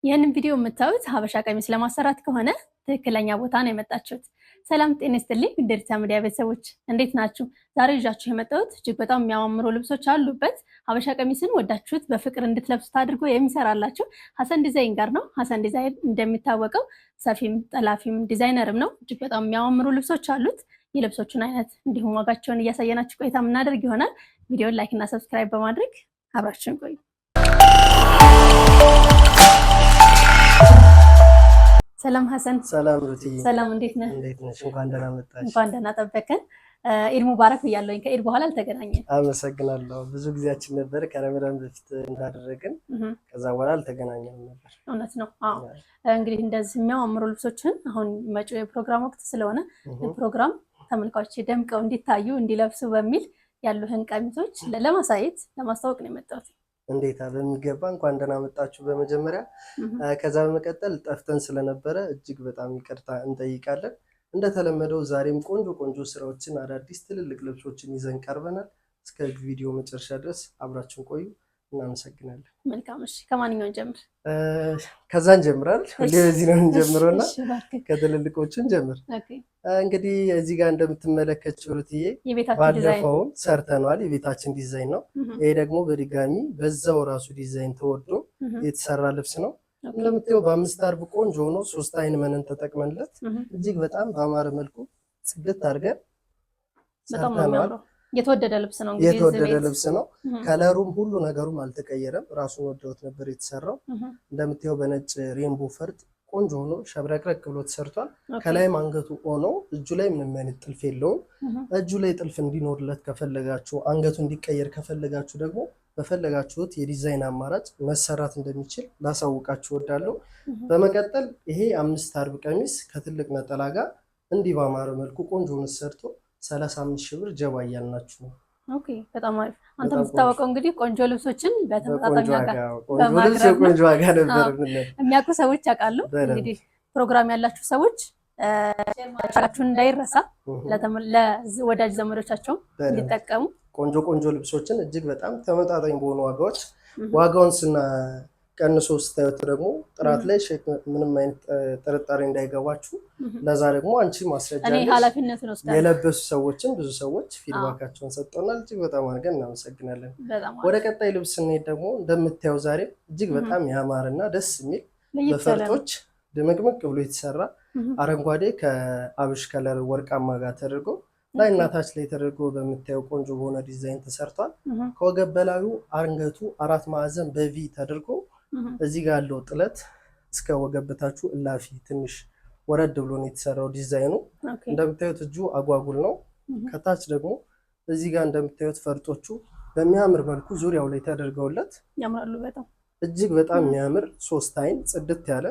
ይህንን ቪዲዮ የምታዩት ሀበሻ ቀሚስ ለማሰራት ከሆነ ትክክለኛ ቦታ ነው የመጣችሁት። ሰላም ጤና ይስጥልኝ እንደርታ ሚዲያ ቤተሰቦች እንዴት ናችሁ? ዛሬ ይዣችሁ የመጣሁት እጅግ በጣም የሚያማምሩ ልብሶች አሉበት ሀበሻ ቀሚስን ወዳችሁት በፍቅር እንድትለብሱት አድርጎ የሚሰራላችሁ ሀሰን ዲዛይን ጋር ነው። ሀሰን ዲዛይን እንደሚታወቀው ሰፊም ጠላፊም ዲዛይነርም ነው። እጅግ በጣም የሚያማምሩ ልብሶች አሉት። የልብሶቹን አይነት እንዲሁም ዋጋቸውን እያሳየናችሁ ቆይታ የምናደርግ ይሆናል። ቪዲዮን ላይክ እና ሰብስክራይብ በማድረግ አብራችሁን ቆዩ። ሰላም ሀሰን። ሰላም ሩቲ። ሰላም እንዴት ነህ? እንዴት ነሽ? እንኳን ደህና መጣሽ። እንኳን ደህና ጠበቀን። ኢድ ሙባረክ ብያለሁኝ። ከኢድ በኋላ አልተገናኘን። አመሰግናለሁ። ብዙ ጊዜያችን ነበር ከረመዳን በፊት እንዳደረግን፣ ከዛ በኋላ አልተገናኘንም ነበር። እውነት ነው። አዎ እንግዲህ እንደዚህ የሚያማምሩ ልብሶችን አሁን መጪው የፕሮግራም ወቅት ስለሆነ ፕሮግራም ተመልካቾች ደምቀው እንዲታዩ እንዲለብሱ በሚል ያሉህን ቀሚሶች ለማሳየት ለማስተዋወቅ ነው የመጣሁት። እንዴታ በሚገባ እንኳን ደህና መጣችሁ በመጀመሪያ። ከዛ በመቀጠል ጠፍተን ስለነበረ እጅግ በጣም ይቅርታ እንጠይቃለን። እንደተለመደው ዛሬም ቆንጆ ቆንጆ ስራዎችን አዳዲስ ትልልቅ ልብሶችን ይዘን ቀርበናል። እስከ ቪዲዮ መጨረሻ ድረስ አብራችሁን ቆዩ። እናመሰግናለን። መልካም። እሺ ከማንኛውን ጀምር? ከዛ እንጀምራል። ሁሌ በዚህ ነው እንጀምረውና ከትልልቆቹን ጀምር። እንግዲህ እዚህ ጋር እንደምትመለከቱት ሩትዬ ባለፈው ሰርተናል። የቤታችን ዲዛይን ነው። ይሄ ደግሞ በድጋሚ በዛው ራሱ ዲዛይን ተወዶ የተሰራ ልብስ ነው። እንደምታየው በ5 አርብ ቆንጆ ሆኖ 3 አይን መነን ተጠቅመንለት እጅግ በጣም በአማረ መልኩ ጽድት አድርገን ሰርተናል። የተወደደ ልብስ ነው። እንግዲህ የተወደደ ልብስ ነው። ከለሩም ሁሉ ነገሩም አልተቀየረም። ራሱን ወደውት ነበር የተሰራው። እንደምታየው በነጭ ሬንቦ ፈርጥ ቆንጆ ሆኖ ሸብረቅረቅ ብሎ ተሰርቷል። ከላይም አንገቱ ሆኖ እጁ ላይ ምንም አይነት ጥልፍ የለውም። እጁ ላይ ጥልፍ እንዲኖርለት ከፈለጋችሁ፣ አንገቱ እንዲቀየር ከፈለጋችሁ ደግሞ በፈለጋችሁት የዲዛይን አማራጭ መሰራት እንደሚችል ላሳውቃችሁ እወዳለሁ። በመቀጠል ይሄ 5 አርብ ቀሚስ ከትልቅ ነጠላ ጋር እንዲህ ባማረ መልኩ ቆንጆ ሆኖ ተሰርቶ 35 ሺህ ብር ጀባ እያልናችሁ ነው። ኦኬ በጣም አሪፍ። አንተ የምትታወቀው እንግዲህ ቆንጆ ልብሶችን በተመጣጣኝ ዋጋ ቆንጆ ዋጋ ነበር የሚያውቁ ሰዎች ያውቃሉ። እንግዲህ ፕሮግራም ያላችሁ ሰዎች ቻላችሁን እንዳይረሳ ለወዳጅ ዘመዶቻቸው እንዲጠቀሙ ቆንጆ ቆንጆ ልብሶችን እጅግ በጣም ተመጣጣኝ በሆኑ ዋጋዎች ዋጋውን ቀንሶ ስታዩት ደግሞ ጥራት ላይ ምንም አይነት ጥርጣሬ እንዳይገባችሁ። ለዛ ደግሞ አንቺ ማስረጃ የለበሱ ሰዎችን ብዙ ሰዎች ፊድባካቸውን ሰጥተውናል። እጅግ በጣም አድርገን እናመሰግናለን። ወደ ቀጣይ ልብስ ስንሄድ ደግሞ እንደምታየው ዛሬ እጅግ በጣም ያማረና ደስ የሚል በፈርጦች ድምቅምቅ ብሎ የተሰራ አረንጓዴ ከአብሽ ከለር ወርቃማ ጋር ተደርጎ ላይ እናታች ላይ ተደርጎ በምታየው ቆንጆ በሆነ ዲዛይን ተሰርቷል። ከወገብ በላዩ አንገቱ 4 ማዕዘን በቪ ተደርጎ እዚህ ጋር ያለው ጥለት እስከ ወገብታችሁ እላፊ ትንሽ ወረድ ብሎ ነው የተሰራው ዲዛይኑ። እንደምታዩት እጁ አጓጉል ነው። ከታች ደግሞ እዚህ ጋር እንደምታዩት ፈርጦቹ በሚያምር መልኩ ዙሪያው ላይ ተደርገውለት ያምራሉ። በጣም እጅግ በጣም የሚያምር 3 አይን ጽድት ያለ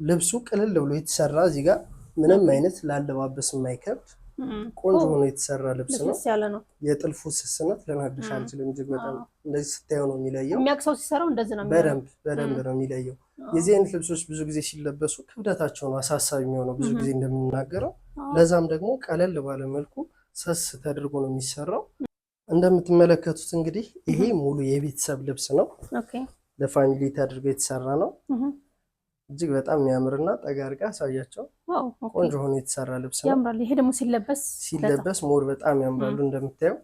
ልብሱ ቅልል ብሎ የተሰራ እዚህ ጋር ምንም አይነት ላለባበስ የማይከብድ ቆንጆ ሆኖ የተሰራ ልብስ ነው። የጥልፉ ስስነት ለናድሽ አንችልም። እጅግ በጣም እንደዚህ ስታየው ነው የሚለየው። የሚያክሰው ሲሰራው እንደዚህ ነው የሚለየው። በደንብ ነው የሚለየው። የዚህ አይነት ልብሶች ብዙ ጊዜ ሲለበሱ ክብደታቸው ነው አሳሳቢ የሚሆነው ብዙ ጊዜ እንደምንናገረው። ለዛም ደግሞ ቀለል ባለ መልኩ ሰስ ተደርጎ ነው የሚሰራው። እንደምትመለከቱት እንግዲህ ይሄ ሙሉ የቤተሰብ ልብስ ነው። ለፋሚሊ ተደርጎ የተሰራ ነው። እጅግ በጣም የሚያምርና ጠጋርጋ አሳያቸው ቆንጆ ሆኖ የተሰራ ልብስ ነው። ያምራል። ይሄ ደግሞ ሲለበስ ሞር በጣም ያምራሉ። እንደምታየው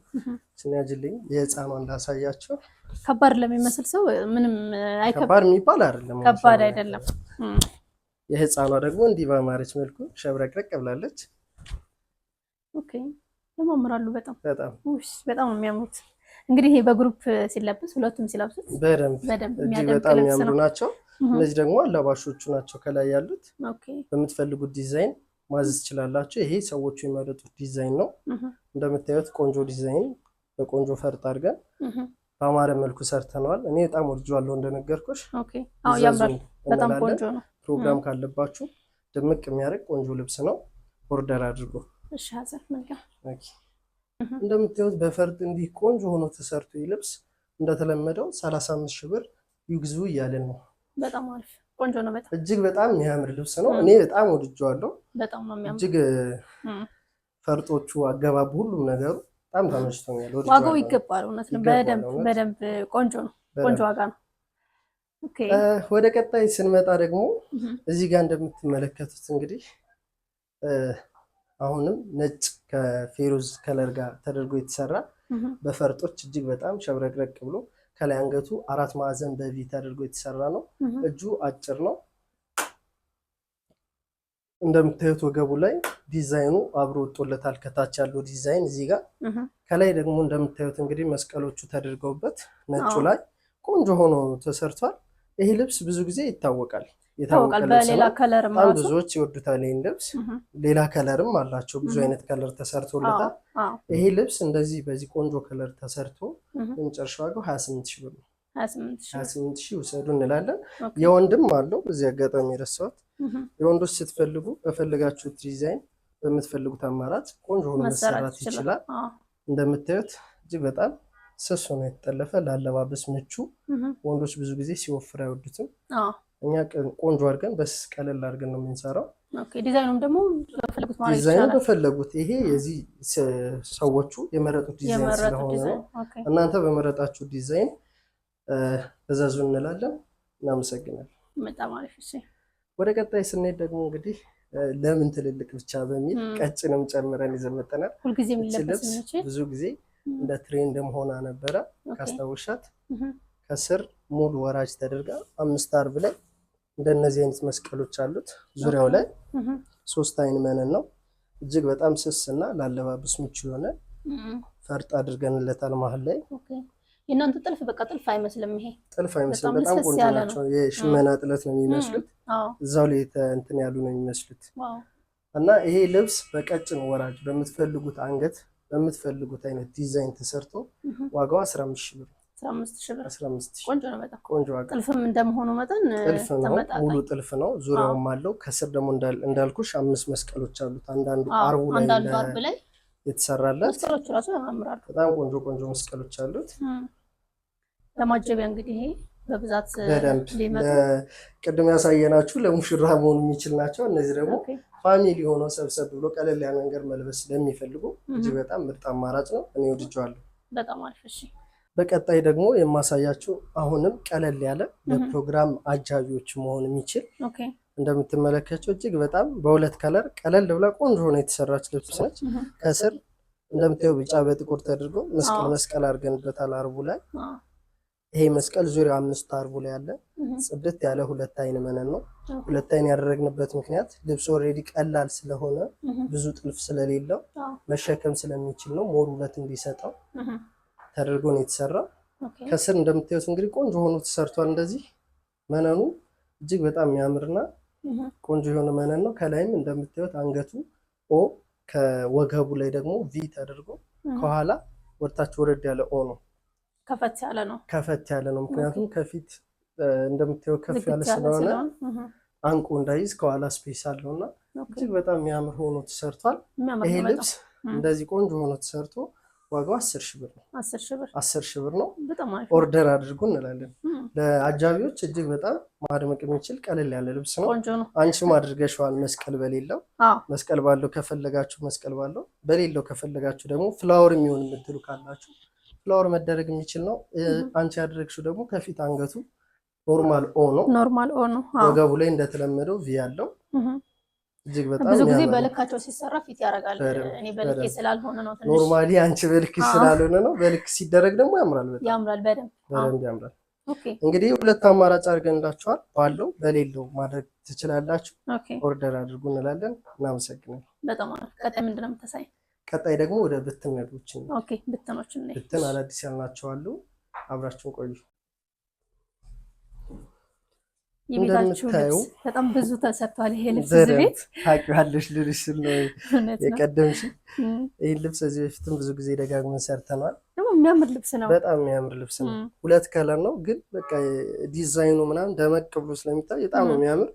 ስናጅልኝ የህፃኗን ላሳያቸው። ከባድ ለሚመስል ሰው ምንም አይከብድም። ከባድ የሚባል አይደለም። ከባድ አይደለም። የህፃኗ ደግሞ እንዲህ ባማረች መልኩ ሸብረቅረቅ ብላለች። ኦኬ ያማምራሉ። በጣም የሚያምሩት እንግዲህ ይሄ በግሩፕ ሲለበስ ሁለቱም ሲለብሱት በደንብ በጣም የሚያምሩ ናቸው። እነዚህ ደግሞ አላባሾቹ ናቸው ከላይ ያሉት። በምትፈልጉት ዲዛይን ማዘዝ ትችላላችሁ። ይሄ ሰዎቹ የመረጡት ዲዛይን ነው። እንደምታዩት ቆንጆ ዲዛይን በቆንጆ ፈርጥ አድርገን በአማረ መልኩ ሰርተነዋል። እኔ በጣም ወድጄዋለሁ እንደነገርኩሽ። ኦኬ አዎ ያምራል። በጣም ቆንጆ ነው። ፕሮግራም ካለባችሁ ድምቅ የሚያደርግ ቆንጆ ልብስ ነው። ኦርደር አድርጎ። እሺ ሀሰን መልካም። ኦኬ እንደምታዩት በፈርጥ እንዲህ ቆንጆ ሆኖ ተሰርቶ ልብስ እንደተለመደው 35 ሺህ ብር ይግዙ እያለን ነው። በጣም አሪፍ ቆንጆ ነው። በጣም እጅግ በጣም የሚያምር ልብስ ነው። እኔ በጣም ወድጄዋለሁ። በጣም ነው የሚያምር። እጅግ ፈርጦቹ፣ አገባቡ፣ ሁሉም ነገሩ በጣም ተመችቶኛል። ዋጋው ይገባል። እውነት ነው። በደንብ ቆንጆ ነው። ቆንጆ ዋጋ ነው። ኦኬ ወደ ቀጣይ ስንመጣ ደግሞ እዚህ ጋር እንደምትመለከቱት እንግዲህ አሁንም ነጭ ከፌሮዝ ከለር ጋር ተደርጎ የተሰራ በፈርጦች እጅግ በጣም ሸብረቅረቅ ብሎ ከላይ አንገቱ 4 ማዕዘን በቪ ተደርጎ የተሰራ ነው። እጁ አጭር ነው። እንደምታዩት ወገቡ ላይ ዲዛይኑ አብሮ ወጥቶለታል። ከታች ያለው ዲዛይን እዚህ ጋር፣ ከላይ ደግሞ እንደምታዩት እንግዲህ መስቀሎቹ ተደርገውበት ነጩ ላይ ቆንጆ ሆኖ ተሰርቷል። ይሄ ልብስ ብዙ ጊዜ ይታወቃል። በሌላ ከለርም በጣም ብዙዎች ይወዱታል። ይሄን ልብስ ሌላ ከለርም አላቸው። ብዙ አይነት ከለር ተሰርቶለታል። ይሄ ልብስ እንደዚህ በዚህ ቆንጆ ከለር ተሰርቶ የመጨረሻ ዋጋው 28 ሺህ ብር ነው። 28 ሺህ ውሰዱ እንላለን። የወንድም አለው። በዚህ አጋጣሚ የረሳሁት የወንዶች ስትፈልጉ በፈለጋችሁት ዲዛይን በምትፈልጉት አማራጭ ቆንጆ ሆኖ መሰራት ይችላል። እንደምታዩት እጅግ በጣም ስስ ሆኖ የተጠለፈ ለአለባበስ ምቹ። ወንዶች ብዙ ጊዜ ሲወፍር አይወዱትም። እኛ ቆንጆ አድርገን በስስ ቀለል አድርገን ነው የምንሰራው። ዲዛይኑም ደግሞ በፈለጉት ማለት ይችላል። ዲዛይኑ በፈለጉት ይሄ የዚህ ሰዎቹ የመረጡት ዲዛይን ስለሆነ ነው። እናንተ በመረጣችሁ ዲዛይን እዘዙ እንላለን። እናመሰግናለን። በጣም አሪፍ። እሺ ወደ ቀጣይ ስንሄድ ደግሞ እንግዲህ ለምን ትልልቅ ብቻ በሚል ቀጭንም ጨምረን ይዘን መጥተናል። ሁልጊዜ የሚለበስ ብዙ ጊዜ እንደ ትሬንድ መሆና ነበረ ካስታወሻት። ከስር ሙሉ ወራጅ ተደርጋ 5 አርብ ላይ እንደነዚህ አይነት መስቀሎች አሉት። ዙሪያው ላይ 3 አይን መነን ነው። እጅግ በጣም ስስ እና ላለባበስ ምቹ የሆነ ፈርጥ አድርገንለታል መሀል ላይ። የእናንተ ጥልፍ በቃ ጥልፍ አይመስልም። ይሄ ጥልፍ አይመስልም። በጣም ቆንጆ ናቸው። የሽመና ጥለት ነው የሚመስሉት። እዛው ላይ እንትን ያሉ ነው የሚመስሉት። እና ይሄ ልብስ በቀጭን ወራጅ በምትፈልጉት አንገት በምትፈልጉት አይነት ዲዛይን ተሰርቶ ዋጋው 15 ሺህ ብር። 15 ሺህ ቆንጆ ነው። በጣም ቆንጆ ዋጋ። ጥልፍም እንደመሆኑ መጠን ጥልፍ ነው፣ ሙሉ ጥልፍ ነው። ዙሪያውም አለው። ከስር ደግሞ እንዳልኩሽ 5 መስቀሎች አሉት። አንዳንዱ አርቡ ላይ የተሰራለት መስቀሎቹ ራሱ ያማምራሉ። በጣም ቆንጆ ቆንጆ መስቀሎች አሉት። ለማጀቢያ እንግዲህ ይሄ በብዛት በደንብ ቅድም ያሳየናችሁ ለሙሽራ መሆኑ የሚችል ናቸው። እነዚህ ደግሞ ፋሚሊ ሆኖ ሰብሰብ ብሎ ቀለል ያለ ነገር መልበስ ለሚፈልጉ እጅግ በጣም ምርጥ አማራጭ ነው። እኔ ወድጄዋለሁ። በጣም አሪፍ። እሺ በቀጣይ ደግሞ የማሳያችሁ አሁንም ቀለል ያለ ለፕሮግራም አጃቢዎች መሆን የሚችል እንደምትመለከቸው እጅግ በጣም በሁለት ከለር ቀለል ብላ ቆንጆ ሆነ የተሰራች ልብስ ነች። ከስር እንደምታየው ቢጫ በጥቁር ተደርጎ መስቀል አድርገንበታል አርቡ ላይ። ይሄ መስቀል ዙሪያው 5 አርቡ ላይ ያለ ጽድት ያለ 2 አይን መነን ነው። 2 አይን ያደረግንበት ምክንያት ልብሱ ኦልሬዲ ቀላል ስለሆነ ብዙ ጥልፍ ስለሌለው መሸከም ስለሚችል ነው። ሞር ውበት እንዲሰጠው ተደርጎ ነው የተሰራው። ከስር እንደምታዩት እንግዲህ ቆንጆ ሆኖ ተሰርቷል። እንደዚህ መነኑ እጅግ በጣም የሚያምርና ቆንጆ የሆነ መነን ነው። ከላይም እንደምታዩት አንገቱ ኦ፣ ከወገቡ ላይ ደግሞ ቪ ተደርጎ ከኋላ ወርታች ወረድ ያለ ኦ ነው። ከፈት ያለ ነው። ምክንያቱም ከፊት እንደምታየው ከፍ ያለ ስለሆነ አንቁ እንዳይዝ ከኋላ ስፔስ አለውና እጅግ በጣም የሚያምር ሆኖ ተሰርቷል። ይሄ ልብስ እንደዚህ ቆንጆ ሆኖ ተሰርቶ ዋጋው 10 ሺህ ብር ነው። 10 ሺህ ብር ነው። ኦርደር አድርጉ እንላለን። ለአጃቢዎች እጅግ በጣም ማድመቅ የሚችል ቀለል ያለ ልብስ ነው። አንቺም አድርገሽዋል። መስቀል በሌለው መስቀል ባለው ከፈለጋችሁ መስቀል ባለው፣ በሌለው ከፈለጋችሁ ደግሞ ፍላወር የሚሆን የምትሉ ካላችሁ ፍላወር መደረግ የሚችል ነው። አንቺ ያደረግሽው ደግሞ ከፊት አንገቱ ኖርማል ኦ ነው። ወገቡ ላይ እንደተለመደው ቪ ያለው እጅግ በጣም ብዙ ጊዜ በልካቸው ሲሰራ ፊት ያደርጋል። እኔ በልክ ስላልሆነ ነው ትንሽ ኖርማሊ አንቺ በልክ ስላልሆነ ነው። በልክ ሲደረግ ደግሞ ያምራል። በጣም ያምራል። በደንብ ያምራል። እንግዲህ 2 አማራጭ አድርገንላችኋል። ባለው በሌለው ማድረግ ትችላላችሁ። ኦርደር አድርጉ እንላለን። እናመሰግናለን። በጣም አሪፍ። ቀጣይ ምንድን ነው የምታሳይ? ቀጣይ ደግሞ ወደ ብትን ነዶችን ብትኖችን ብትን አዳዲስ ያልናቸው አሉ። አብራችሁን ቆዩ። የቤታችሁ ልብስ በጣም ብዙ ተሰርቷል። ይሄ ልብስ እዚህ ቤት ታውቂዋለሽ ልልሽ ነው የቀደምሽ። ይሄን ልብስ እዚህ በፊትም ብዙ ጊዜ ደጋግመን ሰርተናል። ደግሞ የሚያምር ልብስ ነው፣ በጣም የሚያምር ልብስ ነው። ሁለት ከለር ነው ግን በቃ ዲዛይኑ ምናምን ደመቅ ብሎ ስለሚታይ በጣም ነው የሚያምር።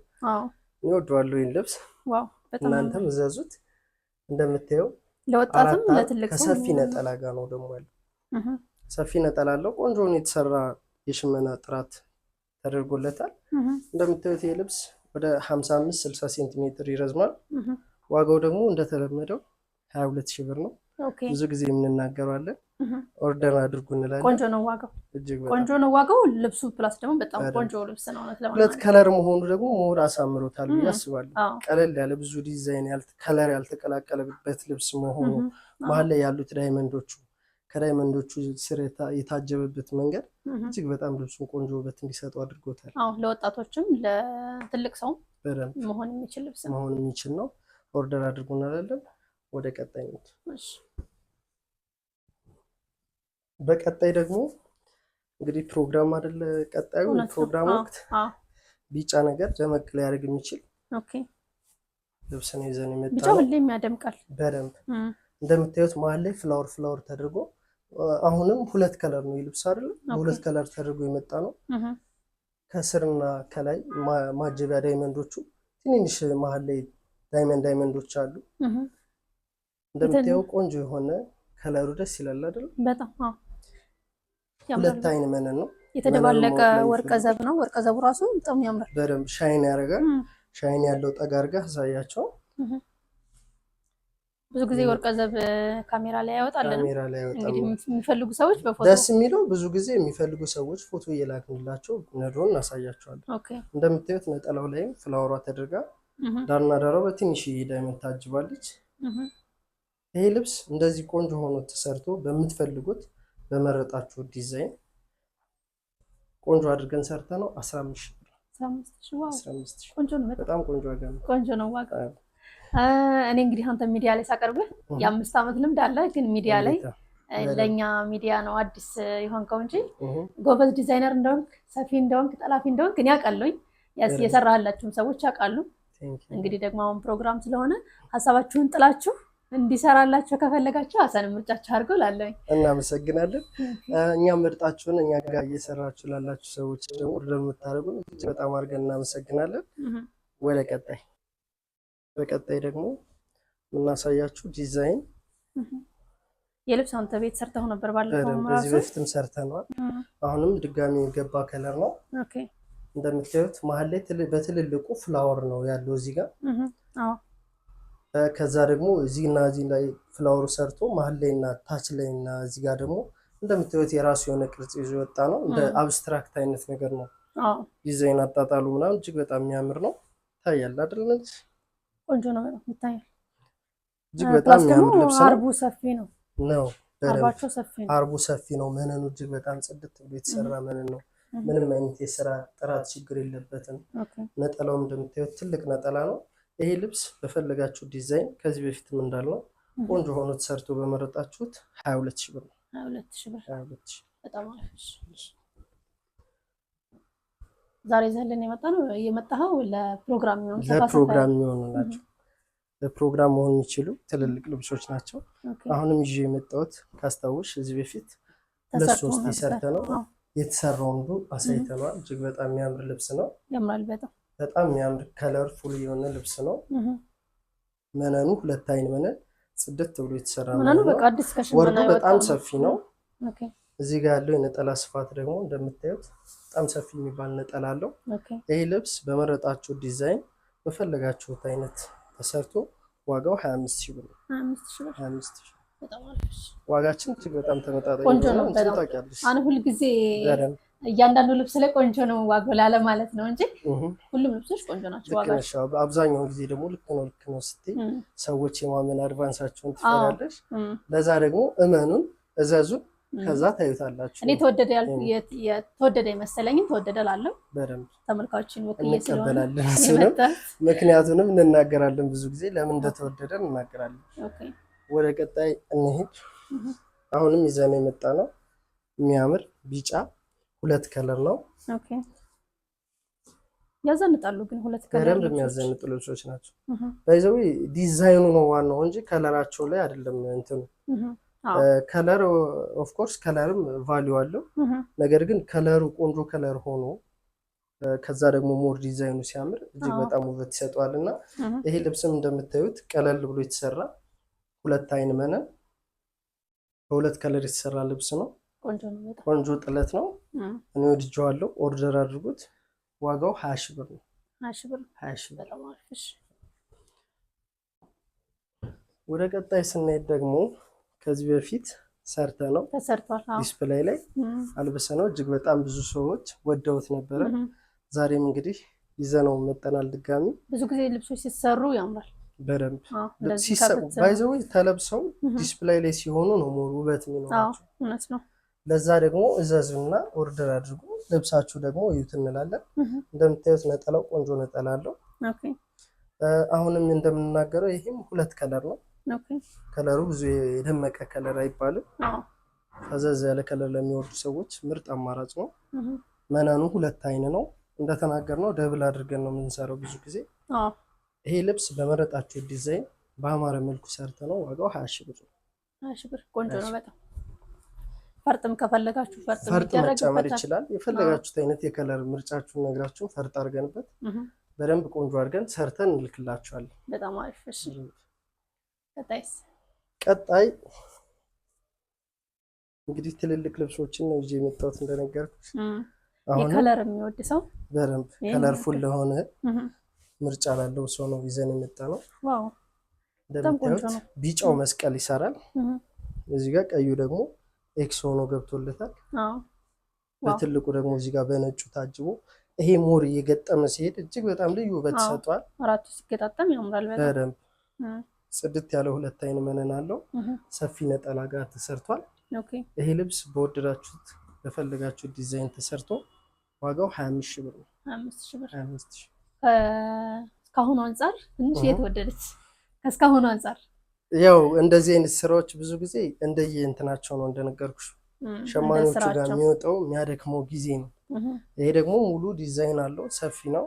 እኔ እወደዋለሁ ይሄን ልብስ። እናንተም እዘዙት። እንደምታየው ለወጣትም ለትልቅ ሰው ከሰፊ ነጠላ ጋር ነው ደግሞ ያለው። ሰፊ ነጠላ አለው። ቆንጆ ነው የተሰራ የሽመና ጥራት ተደርጎለታል። እንደምታዩት ይሄ ልብስ ወደ 55-60 ሴንቲሜትር ይረዝማል። ዋጋው ደግሞ እንደተለመደው 22,000 ብር ነው። ብዙ ጊዜ የምንናገረዋለን። ኦርደር አድርጉ እንላለን። ቆንጆ ነው ዋጋው፣ ቆንጆ ነው ዋጋው። ልብሱ ፕላስ ደግሞ በጣም ቆንጆ ልብስ ነው። ሁለት ከለር መሆኑ ደግሞ ሞር አሳምሮታል ብዬ አስባለሁ። ቀለል ያለ ብዙ ዲዛይን ከለር ያልተቀላቀለበት ልብስ መሆኑ፣ መሀል ላይ ያሉት ዳይመንዶቹ ከዳይመንዶቹ ስር የታጀበበት መንገድ እጅግ በጣም ልብሱን ቆንጆ ውበት እንዲሰጠው አድርጎታል። ለወጣቶችም ለትልቅ ሰው መሆን የሚችል ልብስ መሆን የሚችል ነው። ኦርደር አድርጉ እንላለን። ወደ ቀጣይ ነው። በቀጣይ ደግሞ እንግዲህ ፕሮግራም አይደለ ቀጣዩ ፕሮግራም ወቅት ቢጫ ነገር ደመቅ ሊያደርግ የሚችል ልብስ ነው ይዘን የመጣነው። ቢጫ ሁሌም ያደምቃል በደንብ። እንደምታዩት መሀል ላይ ፍላወር ተደርጎ አሁንም ሁለት ከለር ነው ልብስ አይደል? ሁለት ከለር ተደርጎ የመጣ ነው። ከስርና ከላይ ማጀቢያ ዳይመንዶቹ ትንንሽ መሀል ላይ ዳይመንዶች አሉ። እንደምታየው ቆንጆ የሆነ ከለሩ ደስ ይላል አይደል? በጣም ሁለት አይን መነን ነው የተደባለቀ ወርቀ ዘብ ነው። ወርቀ ዘቡ ራሱ በጣም ያምራል። በደንብ ሻይን ያደርጋል። ሻይን ያለው ጠጋ አድርገህ አሳያቸው። ብዙ ጊዜ ወርቀ ዘብ ካሜራ ላይ ያወጣልን። እንግዲህ የሚፈልጉ ሰዎች በፎቶ ደስ የሚለው ብዙ ጊዜ የሚፈልጉ ሰዎች ፎቶ እየላክንላቸው ነዶን እናሳያቸዋለን። እንደምታዩት ነጠላው ላይም ፍላወሯ ተደርጋ ዳርና ዳሯ በትንሽ ዳይመንድ ታጅባለች። ይሄ ልብስ እንደዚህ ቆንጆ ሆኖ ተሰርቶ በምትፈልጉት በመረጣችሁ ዲዛይን ቆንጆ አድርገን ሰርተ ነው 15,000 ብር። 15,000 ቆንጆ ነው። በጣም ቆንጆ ዋጋ ነው። ቆንጆ ነው ዋጋ። እኔ እንግዲህ አንተ ሚዲያ ላይ ሳቀርብህ የ5 ዓመት ልምድ አለ፣ ግን ሚዲያ ላይ ለኛ ሚዲያ ነው አዲስ የሆንከው እንጂ ጎበዝ ዲዛይነር እንደሆንክ፣ ሰፊ እንደሆንክ፣ ጠላፊ እንደሆንክ እኔ አውቃለሁኝ። የሰራህላችሁም ሰዎች ያውቃሉ። እንግዲህ ደግሞ አሁን ፕሮግራም ስለሆነ ሀሳባችሁን ጥላችሁ እንዲሰራላችሁ ከፈለጋችሁ ሀሰን ምርጫችሁ አድርገው ላለኝ እናመሰግናለን። እኛም ምርጣችሁን እኛ ጋር እየሰራችሁ ላላችሁ ሰዎች ደግሞ ኦርደር የምታደርጉን በጣም አድርገን እናመሰግናለን። ወደ ቀጣይ በቀጣይ ደግሞ የምናሳያችሁ ዲዛይን የልብስ አንተ ቤት ሰርተው ነበር ባለፈው ማለት ነው። በፊትም ሰርተናል። አሁንም ድጋሚ የገባ ከለር ነው። እንደምታዩት መሀል ላይ በትልልቁ ፍላወር ነው ያለው እዚህ ጋር። ከዛ ደግሞ እዚህና እዚህ ላይ ፍላወሩ ሰርቶ መሀል ላይ እና ታች ላይ እና እዚህ ጋር ደግሞ እንደምታዩት የራሱ የሆነ ቅርጽ ይዞ የወጣ ነው። እንደ አብስትራክት አይነት ነገር ነው። ዲዛይን አጣጣሉ ምናምን እጅግ በጣም የሚያምር ነው። ታያል አይደል? ቆንጆ ነው ይታያል። እጅግ በጣም የሚያምር ልብስ ነው። አርቡ ሰፊ ነው። አርባቸው ሰፊ ነው። አርቡ ሰፊ ነው። መነኑ እጅግ በጣም ጽድት ብሎ የተሰራ መነን ነው። ምንም አይነት የስራ ጥራት ችግር የለበትም። ነጠላውም እንደምታዩት ትልቅ ነጠላ ነው። ይሄ ልብስ በፈለጋችሁ ዲዛይን ከዚህ በፊትም እንዳልነው ቆንጆ ሆኖ ተሰርቶ በመረጣችሁት 22,000 ብር ነው። 22,000 ብር በጣም አሪፍ። ዛሬ ዘለን የመጣኸው ለፕሮግራም ነው። ለፕሮግራም የሚሆኑ ናቸው። ለፕሮግራም መሆን የሚችሉ ትልልቅ ልብሶች ናቸው። አሁንም ይዤ የመጣሁት ካስታውሽ እዚህ በፊት ለሶስት ይሰርተ ነው የተሰራውን ሁሉ አሳይተናል። እጅግ በጣም የሚያምር ልብስ ነው። ያምራል። በጣም የሚያምር ከለር ፉል የሆነ ልብስ ነው። መነኑ ሁለት አይን መነን ጽድት ብሎ የተሰራ መነኑ በቃ አዲስ ከሽመና ወርዱ በጣም ሰፊ ነው። እዚህ ጋር ያለው የነጠላ ስፋት ደግሞ እንደምታዩት በጣም ሰፊ የሚባል ነጠላ አለው። ይሄ ልብስ በመረጣችሁ ዲዛይን በፈለጋችሁት አይነት ተሰርቶ ዋጋው 25,000 ብር ነው። 25,000 በጣም አሪፍ። ዋጋችን እጅግ በጣም ተመጣጣኝ ነው። ታውቂያለሽ አሁን ሁሉ ጊዜ እያንዳንዱ ልብስ ላይ ቆንጆ ነው ዋጋው ላለ ማለት ነው እንጂ ሁሉም ልብሶች ቆንጆ ናቸው ዋጋቸው። አብዛኛውን ጊዜ ደግሞ ልክ ነው ስትይ ሰዎች የማመን አድቫንሳቸውን ትፈራለሽ። ለዛ ደግሞ እመኑን እዘዙን፣ ከዛ ታዩታላችሁ። እኔ ተወደደ የመሰለኝም ተወደደ ላለው በደንብ ተመልካቾችን ወክዬ ስለሆነ ምክንያቱንም እንናገራለን። ብዙ ጊዜ ለምን እንደተወደደ እንናገራለን። ወደ ቀጣይ እንሂድ። አሁንም ይዘን የመጣ ነው የሚያምር ቢጫ ሁለት ከለር ነው። ያዘንጣሉ ግን ሁለት ከለር በደንብ የሚያዘንጡ ልብሶች ናቸው። ባይዘው ዲዛይኑ ነው ዋናው እንጂ ከለራቸው ላይ አይደለም እንትኑ። ከለር ኦፍ ኮርስ ከለርም ቫልዩ አለው። ነገር ግን ከለሩ ቆንጆ ከለር ሆኖ ከዛ ደግሞ ሞር ዲዛይኑ ሲያምር እጅግ በጣም ውበት ይሰጠዋል። እና ይሄ ልብስም እንደምታዩት ቀለል ብሎ የተሰራ ሁለት አይን መነን በሁለት ከለር የተሰራ ልብስ ነው። ቆንጆ ጥለት ነው። እኔ ወድጄዋለሁ። ኦርደር አድርጉት። ዋጋው 20 ሺህ ብር ነው። 20 ሺህ ብር። ወደ ቀጣይ ስንሄድ ደግሞ ከዚህ በፊት ተሰርቷል ዲስፕሌይ ላይ አልብሰነው እጅግ በጣም ብዙ ሰዎች ወደውት ነበረ። ዛሬም እንግዲህ ይዘነው መጠናል። ድጋሚ ብዙ ጊዜ ልብሶች ሲሰሩ ያምራል በደንብ ባይዘው ተለብሰው ዲስፕሌይ ላይ ሲሆኑ ነው ሞር ውበት የሚኖራቸው። እውነት ነው። ለዛ ደግሞ እዘዙና ኦርደር አድርጉ። ልብሳችሁ ደግሞ እዩት እንላለን። እንደምታዩት ነጠላው ቆንጆ ነጠላ አለው። አሁንም እንደምንናገረው ይሄም ሁለት ከለር ነው። ከለሩ ብዙ የደመቀ ከለር አይባልም። ፈዘዝ ያለ ከለር ለሚወዱ ሰዎች ምርጥ አማራጭ ነው። መነኑ ሁለት አይን ነው። እንደተናገርነው ደብል አድርገን ነው የምንሰራው ብዙ ጊዜ። ይሄ ልብስ በመረጣችሁ ዲዛይን በአማረ መልኩ ሰርተ ነው ዋጋው 20 ሺህ ብር ነው። 20 ሺህ ብር ቆንጆ ነው በጣም። ፈርጥም ከፈለጋችሁ ፈርጥ መጨመር ይችላል። የፈለጋችሁት አይነት የከለር ምርጫችሁን ነግራችሁ ፈርጥ አድርገንበት በደንብ ቆንጆ አድርገን ሰርተን እንልክላችኋለን። በጣም አሪፍ። እሺ ቀጣይ እንግዲህ ትልልቅ ልብሶችን ነው ይዤ የመጣሁት እንደነገርኩሽ። አሁን የከለር የሚወድ ሰው በደንብ ከለርፉል ለሆነ ምርጫ ላለው ሰው ነው ይዘን የመጣነው። ዋው እንደምታዩት ቢጫው መስቀል ይሰራል። እዚህ ጋር ቀዩ ደግሞ ኤክስ ሆኖ ገብቶለታል። በትልቁ ደግሞ እዚህ ጋር በነጩ ታጅቦ ይሄ ሞር እየገጠመ ሲሄድ እጅግ በጣም ልዩ ውበት ሰጥቷል። አራቱ ሲገጣጠም ያምራል በደንብ። ጽድት ያለ ሁለት አይን መነን አለው። ሰፊ ነጠላ ጋር ተሰርቷል። ይሄ ልብስ በወደዳችሁት በፈለጋችሁት ዲዛይን ተሰርቶ ዋጋው 25 ሺህ ብር ነው። 25 ሺህ እስካሁኑ አንፃር ትንሽ የተወደደች ከእስካሁኑ አንፃር ያው እንደዚህ አይነት ስራዎች ብዙ ጊዜ እንደየ እንትናቸው ነው እንደነገርኩሽ። ሸማኔዎቹ ጋር የሚወጣው የሚያደክመው ጊዜ ነው። ይሄ ደግሞ ሙሉ ዲዛይን አለው፣ ሰፊ ነው።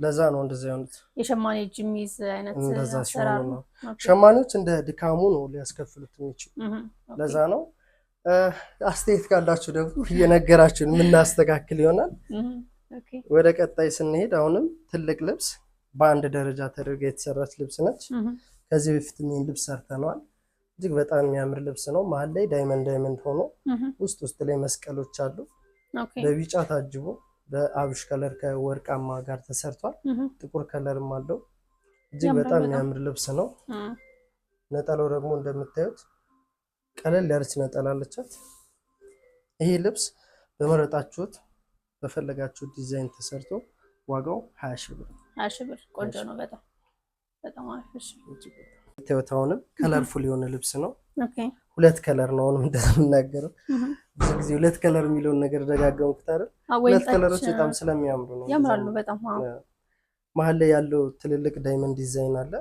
ለዛ ነው እንደዚህ አይነት የሸማኔ እጅ የሚይዝ አይነት አሰራር ነው። ሸማኔዎች እንደ ድካሙ ነው ሊያስከፍሉት የሚችሉ። ለዛ ነው። አስተያየት ካላችሁ ደግሞ እየነገራችሁን የምናስተካክል ይሆናል። ወደ ቀጣይ ስንሄድ አሁንም ትልቅ ልብስ በአንድ ደረጃ ተደርጋ የተሰራች ልብስ ነች። ከዚህ በፊት ምን ልብስ ሰርተነዋል። እጅግ በጣም የሚያምር ልብስ ነው። መሀል ላይ ዳይመንድ ሆኖ ውስጥ ላይ መስቀሎች አሉ። በቢጫ ታጅቦ በአብሽ ከለር ከወርቃማ ጋር ተሰርቷል። ጥቁር ከለርም አለው። እጅግ በጣም የሚያምር ልብስ ነው። ነጠላው ደግሞ እንደምታዩት ቀለል ያለች ነጠላ አለቻት። ይሄ ልብስ በመረጣችሁት በፈለጋችሁት ዲዛይን ተሰርቶ ዋጋው 20 ሺህ ብር። 20 ሺህ ብር ቆንጆ ነው በጣም በጣም አሪፍ። አሁንም ከለርፉል የሆነ ልብስ ነው። ሁለት ከለር ነው። አሁንም እንደምናገረው ብዙ ጊዜ ሁለት ከለር የሚለውን ነገር ደጋገምኩት አይደል? ሁለት ከለሮች በጣም ስለሚያምሩ ነው ያምራሉ በጣም። መሀል ላይ ያለው ትልልቅ ዳይመንድ ዲዛይን አለ።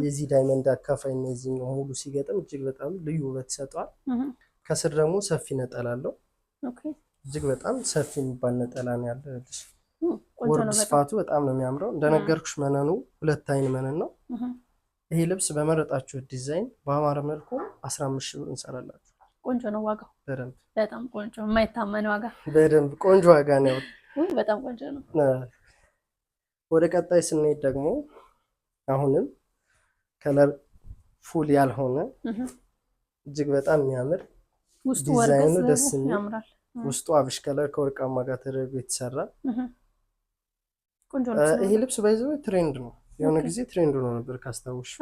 የዚህ ዳይመንድ አካፋይ ነው። እዚህ ነው ሙሉ ሲገጥም እጅግ በጣም ልዩ ውበት ይሰጠዋል። ከስር ደግሞ ሰፊ ነጠላ አለው። እጅግ በጣም ሰፊ የሚባል ነጠላ ነው ያለልሽ። ወርድ ስፋቱ በጣም ነው የሚያምረው። እንደነገርኩሽ መነኑ ሁለት አይን መነን ነው። ይሄ ልብስ በመረጣችሁት ዲዛይን በአማረ መልኩ 15 ሺህ ብር እንሰራላችሁ። ቆንጆ ነው ዋጋው። በደንብ በጣም ቆንጆ፣ የማይታመን ዋጋ። በደንብ ቆንጆ ዋጋ ነው። በጣም ቆንጆ ነው። ወደ ቀጣይ ስንሄድ ደግሞ አሁንም ከለር ፉል ያልሆነ እጅግ በጣም የሚያምር ዲዛይኑ ደስ የሚል ውስጡ አብሽ ከለር ከወርቃማ ጋር ተደርጎ የተሰራ ቆንጆ ነው። ይሄ ልብስ ባይዘው ትሬንድ ነው። የሆነ ጊዜ ትሬንድ ነው ነበር ካስታውሽ።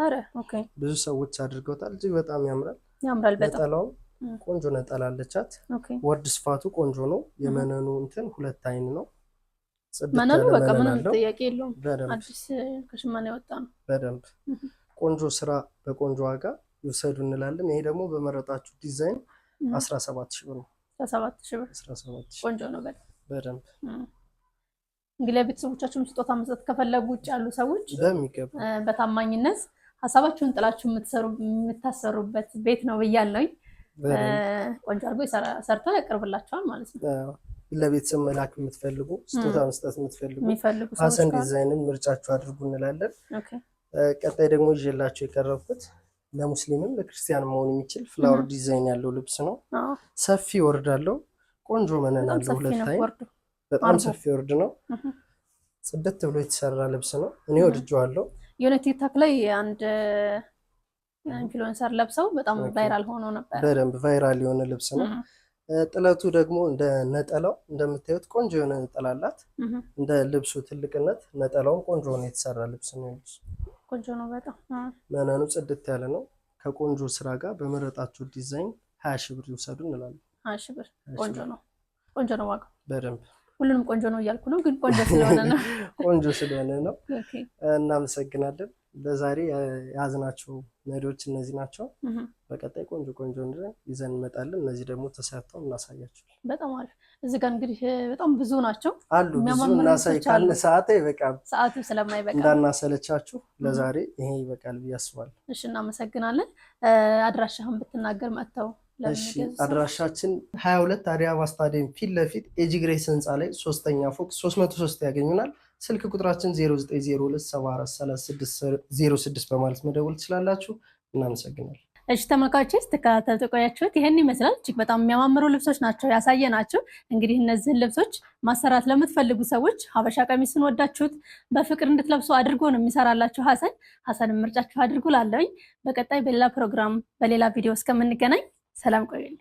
ብዙ ሰዎች አድርገውታል። እጅግ በጣም ያምራል። ነጠላው ቆንጆ ነጠላ አለቻት። ወርድ ስፋቱ ቆንጆ ነው። የመነኑ እንትን ሁለት አይን ነው። መነኑ በቃ ምንም ጥያቄ የለውም። አዲስ ከሽማኔ ያወጣ ነው። በደንብ ቆንጆ ስራ በቆንጆ ዋጋ ይወሰዱ እንላለን። ይሄ ደግሞ በመረጣችሁ ዲዛይን 17 ሺህ ብር ነው። 17 ሺህ ብር ቆንጆ ነው በደንብ። እንግዲህ ለቤተሰቦቻችሁም ስጦታ መስጠት ከፈለጉ ውጭ ያሉ ሰዎች በሚገባ በታማኝነት ሀሳባችሁን ጥላችሁ የምታሰሩበት ቤት ነው ብያለሁኝ። ቆንጆ አድርጎ ሰርቶ ያቀርብላችኋል ማለት ነው። ለቤተሰብ መላክ የምትፈልጉ ስጦታ መስጠት የምትፈልጉ ሰዎች ሀሰን ዲዛይንን ምርጫችሁ አድርጉ እንላለን። ቀጣይ ደግሞ ይዤላችሁ የቀረብኩት ለሙስሊምም ለክርስቲያን መሆን የሚችል ፍላወር ዲዛይን ያለው ልብስ ነው። ሰፊ ወርድ አለው። ቆንጆ መነን አለው። ሁለት አይን በጣም ሰፊ ወርድ ነው። ጽድት ብሎ የተሰራ ልብስ ነው። እኔ ወድጄዋለሁ። የሆነ ቲክታክ ላይ አንድ ኢንፍሉዌንሰር ለብሰው በጣም ቫይራል ሆኖ ነበር። በደንብ ቫይራል የሆነ ልብስ ነው። ጥለቱ ደግሞ እንደ ነጠላው እንደምታዩት ቆንጆ የሆነ ነጠላ አላት። እንደ ልብሱ ትልቅነት ነጠላውም ቆንጆ ሆኖ የተሰራ ልብስ ነው። ቆንጆ ነው በጣም። መነኑ ጽድት ያለ ነው። ከቆንጆ ስራ ጋር በመረጣችሁ ዲዛይን 20 ሺህ ብር ይውሰዱ እንላለን። 20 ሺህ ብር ቆንጆ ነው። ቆንጆ ነው ዋጋው። በደንብ ሁሉንም ቆንጆ ነው እያልኩ ነው፣ ግን ቆንጆ ስለሆነ ነው። ቆንጆ ስለሆነ ነው። እናመሰግናለን። ለዛሬ የያዝናቸው መሪዎች እነዚህ ናቸው። በቀጣይ ቆንጆ ቆንጆ ይዘን እንመጣለን። እነዚህ ደግሞ ተሰርተው እናሳያቸው። በጣም አሪፍ። እዚህ ጋር እንግዲህ በጣም ብዙ ናቸው አሉ። ብዙ እናሳይ ካልን ሰዓት ይበቃል፣ ሰዓቱ ስለማይበቃ እንዳናሰለቻችሁ ለዛሬ ይሄ ይበቃል ብዬ አስባለሁ። እሺ፣ እናመሰግናለን። አድራሻህን ብትናገር መጥተው። እሺ፣ አድራሻችን 22 አዲስ አበባ ስታዲየም ፊት ለፊት ኤጂ ግሬስ ህንፃ ላይ 3ኛ ፎቅ 303 ያገኙናል። ስልክ ቁጥራችን 0902743606 በማለት መደወል ትችላላችሁ። እናመሰግናለን። እሺ ተመልካቾች ስትከታተሉ ቆያችሁት ይሄን ይመስላል። እጅግ በጣም የሚያማምሩ ልብሶች ናቸው ያሳየናችሁ። እንግዲህ እነዚህን ልብሶች ማሰራት ለምትፈልጉ ሰዎች ሀበሻ ቀሚስን ወዳችሁት በፍቅር እንድትለብሱ አድርጎ ነው የሚሰራላችሁ ሀሰንን ምርጫችሁ አድርጉ። ላለኝ በቀጣይ በሌላ ፕሮግራም በሌላ ቪዲዮ እስከምንገናኝ ሰላም ቆዩልኝ።